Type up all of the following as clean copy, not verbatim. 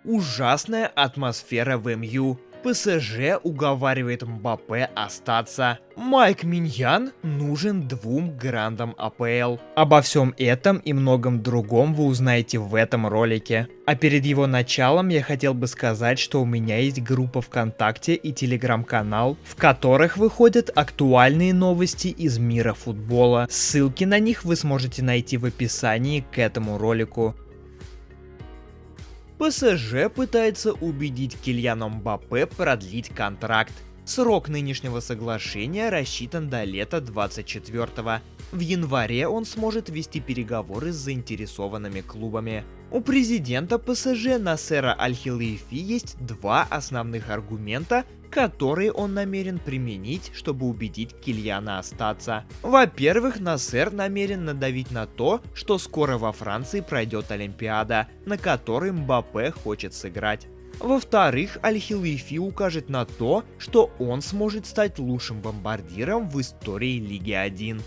Ужасная атмосфера в МЮ. ПСЖ уговаривает Мбаппе остаться. Майк Миньян нужен двум грандам АПЛ. Обо всем этом и многом другом вы узнаете в этом ролике. А перед его началом я хотел бы сказать, что у меня есть группа ВКонтакте и телеграм-канал, в которых выходят актуальные новости из мира футбола. Ссылки на них вы сможете найти в описании к этому ролику. ПСЖ пытается убедить Кильяна Мбаппе продлить контракт. Срок нынешнего соглашения рассчитан до лета 24-го. В январе он сможет вести переговоры с заинтересованными клубами. У президента ПСЖ Насера Аль-Хилаифи есть два основных аргумента, которые он намерен применить, чтобы убедить Кильяна остаться. Во-первых, Насер намерен надавить на то, что скоро во Франции пройдет Олимпиада, на которой Мбаппе хочет сыграть. Во-вторых, Аль-Хилаифи укажет на то, что он сможет стать лучшим бомбардиром в истории Лиги 1.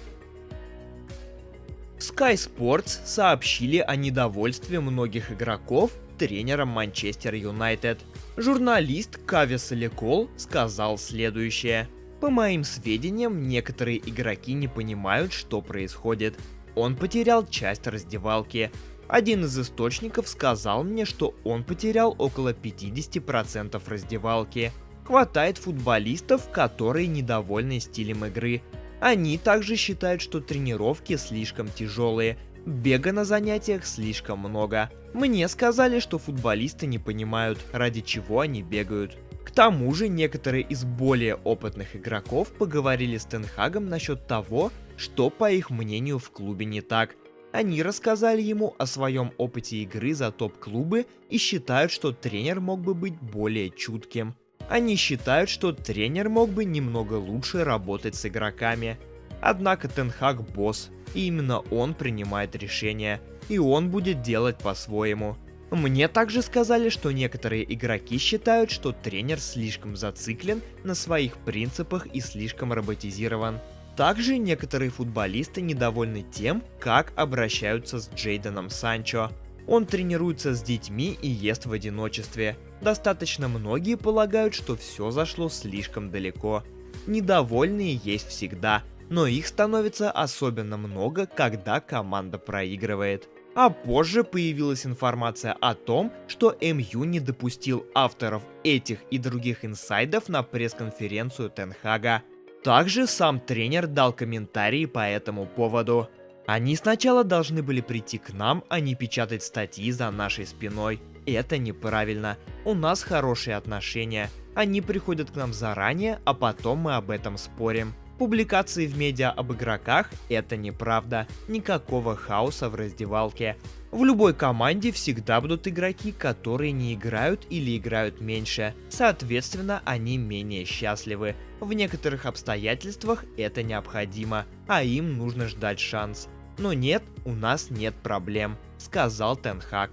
Sky Sports сообщили о недовольстве многих игроков тренером Манчестер Юнайтед. Журналист Кави Саликол сказал следующее: «По моим сведениям, некоторые игроки не понимают, что происходит. Он потерял часть раздевалки. Один из источников сказал мне, что он потерял около 50% раздевалки. Хватает футболистов, которые недовольны стилем игры. Они также считают, что тренировки слишком тяжелые, бега на занятиях слишком много. Мне сказали, что футболисты не понимают, ради чего они бегают». К тому же, некоторые из более опытных игроков поговорили с Тен Хагом насчет того, что, по их мнению, в клубе не так. Они рассказали ему о своем опыте игры за топ-клубы и считают, что тренер мог бы быть более чутким. Они считают, что тренер мог бы немного лучше работать с игроками. Однако Тен Хаг босс, и именно он принимает решения, и он будет делать по-своему. Мне также сказали, что некоторые игроки считают, что тренер слишком зациклен на своих принципах и слишком роботизирован. Также некоторые футболисты недовольны тем, как обращаются с Джейдоном Санчо. Он тренируется с детьми и ест в одиночестве. Достаточно многие полагают, что все зашло слишком далеко. Недовольные есть всегда, но их становится особенно много, когда команда проигрывает. А позже появилась информация о том, что МЮ не допустил авторов этих и других инсайдов на пресс-конференцию Тен Хага. Также сам тренер дал комментарии по этому поводу. «Они сначала должны были прийти к нам, а не печатать статьи за нашей спиной. Это неправильно. У нас хорошие отношения. Они приходят к нам заранее, а потом мы об этом спорим. Публикации в медиа об игроках — это неправда. Никакого хаоса в раздевалке. В любой команде всегда будут игроки, которые не играют или играют меньше. Соответственно, они менее счастливы. В некоторых обстоятельствах это необходимо, а им нужно ждать шанс. Но нет, у нас нет проблем», — сказал Тен Хаг.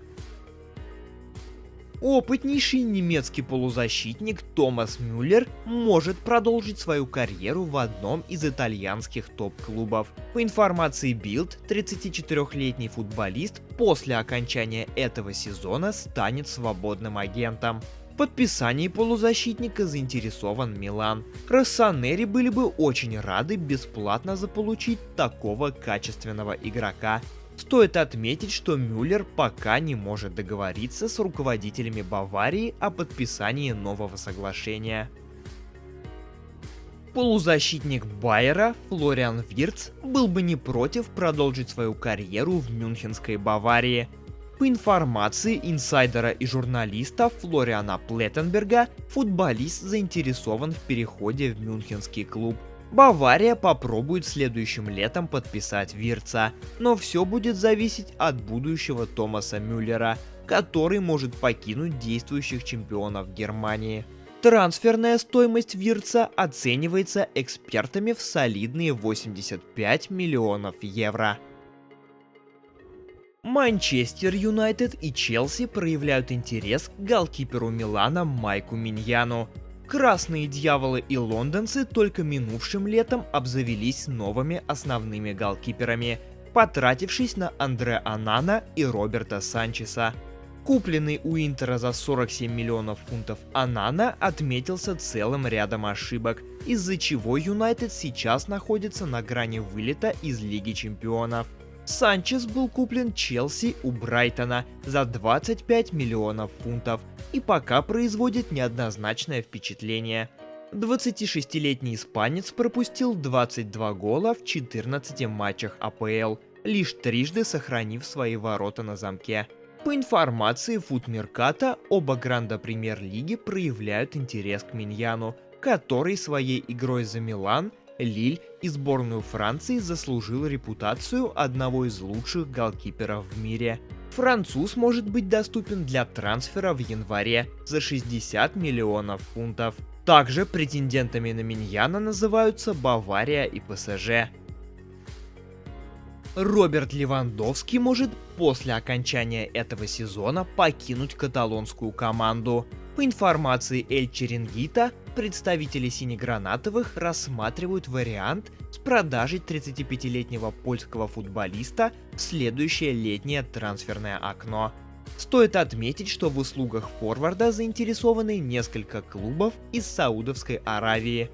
Опытнейший немецкий полузащитник Томас Мюллер может продолжить свою карьеру в одном из итальянских топ-клубов. По информации Bild, 34-летний футболист после окончания этого сезона станет свободным агентом. В подписании полузащитника заинтересован Милан. Россонери были бы очень рады бесплатно заполучить такого качественного игрока. Стоит отметить, что Мюллер пока не может договориться с руководителями Баварии о подписании нового соглашения. Полузащитник Байера Флориан Виртц был бы не против продолжить свою карьеру в мюнхенской Баварии. По информации инсайдера и журналиста Флориана Плеттенберга, футболист заинтересован в переходе в мюнхенский клуб. Бавария попробует следующим летом подписать Виртца, но все будет зависеть от будущего Томаса Мюллера, который может покинуть действующих чемпионов Германии. Трансферная стоимость Виртца оценивается экспертами в солидные 85 миллионов евро. Манчестер Юнайтед и Челси проявляют интерес к голкиперу Милана Майку Миньяну. Красные дьяволы и лондонцы только минувшим летом обзавелись новыми основными голкиперами, потратившись на Андре Онана и Роберта Санчеса. Купленный у Интера за 47 миллионов фунтов Онана отметился целым рядом ошибок, из-за чего Юнайтед сейчас находится на грани вылета из Лиги Чемпионов. Санчес был куплен Челси у Брайтона за 25 миллионов фунтов и пока производит неоднозначное впечатление. 26-летний испанец пропустил 22 гола в 14 матчах АПЛ, лишь трижды сохранив свои ворота на замке. По информации Футмерката, оба гранда премьер-лиги проявляют интерес к Миньяну, который своей игрой за Милан, Лиль и сборную Франции заслужил репутацию одного из лучших голкиперов в мире. Француз может быть доступен для трансфера в январе за 60 миллионов фунтов. Также претендентами на Миньяна называются Бавария и ПСЖ. Роберт Левандовский может после окончания этого сезона покинуть каталонскую команду. По информации Эль Черингита, представители синегранатовых рассматривают вариант с продажей 35-летнего польского футболиста в следующее летнее трансферное окно. Стоит отметить, что в услугах форварда заинтересованы несколько клубов из Саудовской Аравии.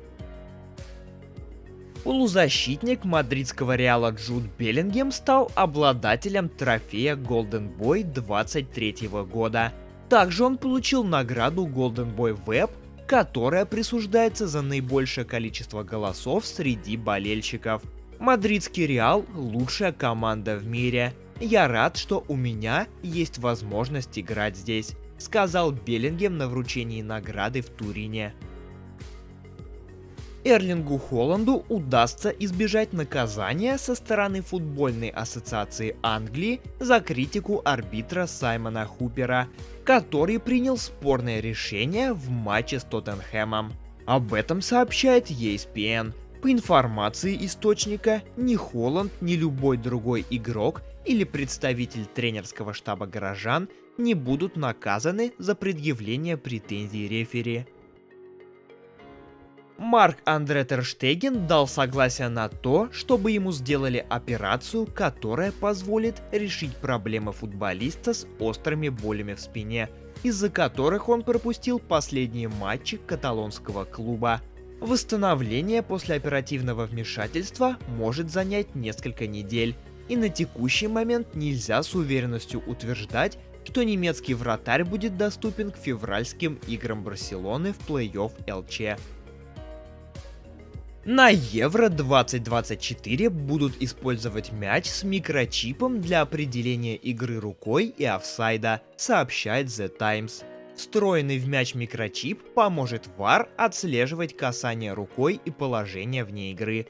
Полузащитник мадридского Реала Джуд Беллингем стал обладателем трофея Golden Boy 23 года. Также он получил награду Golden Boy Web, которая присуждается за наибольшее количество голосов среди болельщиков. Мадридский Реал – лучшая команда в мире. Я рад, что у меня есть возможность играть здесь, сказал Беллингем на вручении награды в Турине. Эрлингу Холланду удастся избежать наказания со стороны футбольной ассоциации Англии за критику арбитра Саймона Хупера, который принял спорное решение в матче с Тоттенхэмом. Об этом сообщает ESPN. По информации источника, ни Холланд, ни любой другой игрок или представитель тренерского штаба горожан не будут наказаны за предъявление претензий рефери. Марк-Андре Тер Штеген дал согласие на то, чтобы ему сделали операцию, которая позволит решить проблемы футболиста с острыми болями в спине, из-за которых он пропустил последние матчи каталонского клуба. Восстановление после оперативного вмешательства может занять несколько недель, и на текущий момент нельзя с уверенностью утверждать, что немецкий вратарь будет доступен к февральским играм Барселоны в плей-офф ЛЧ. На Евро 2024 будут использовать мяч с микрочипом для определения игры рукой и офсайда, сообщает The Times. Встроенный в мяч микрочип поможет VAR отслеживать касание рукой и положение вне игры.